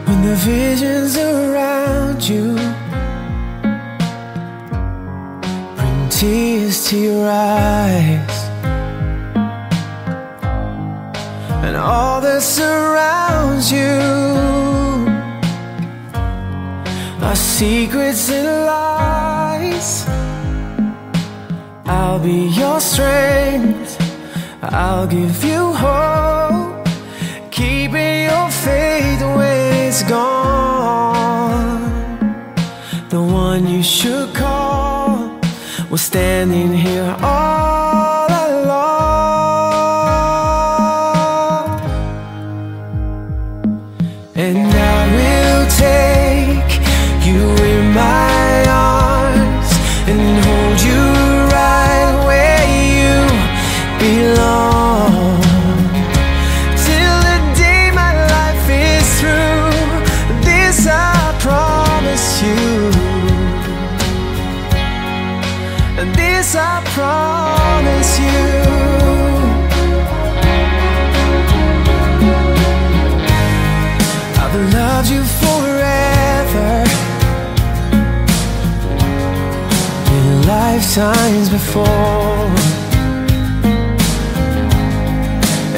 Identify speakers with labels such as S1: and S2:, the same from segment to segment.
S1: When the visions around you bring tears to your eyes, and all that surrounds you are secrets and lies, I'll be your strength, I'll give you hope, keeping your faith when it's gone. The one you should call was standing here all along. And I will take you in my arms and hold you right where you belong, till the day my life is through. This I promise you, this I promise you. I've loved you forever, in lifetimes before,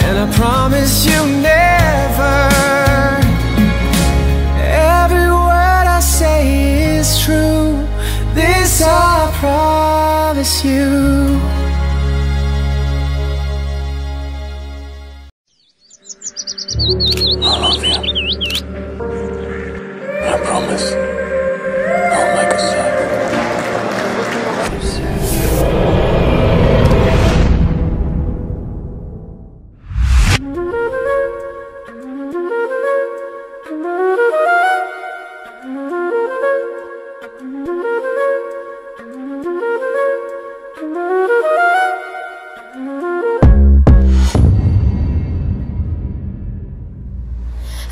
S1: and I promise you never, every word I say is true. This I promise you.
S2: I love you. I promise I'll make a sign.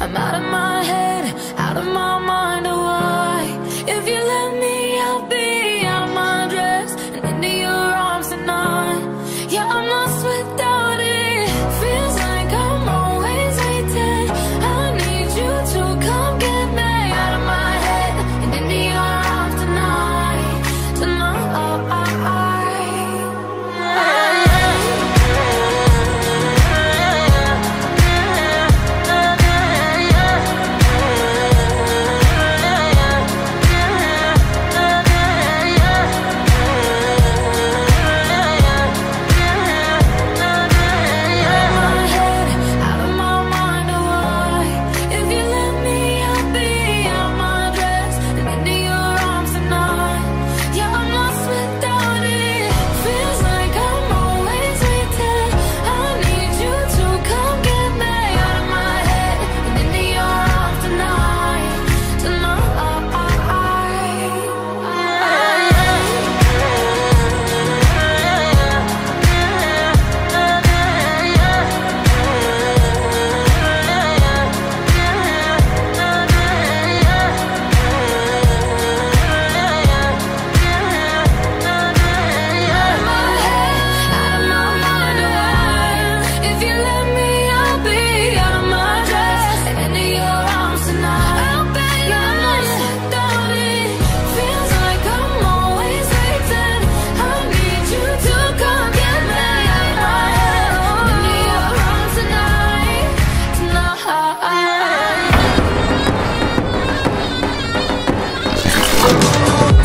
S3: I'm out of my head, out of my mind, oh why? If you let me, I'll be out of my dress and into your arms tonight. Yeah, I'm lost without it. Feels like I'm always waiting. I need you to come get me out of my head and into your arms tonight. Tonight.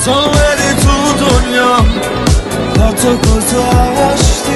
S1: تا ولی تو دنیا پا تو گذاشتی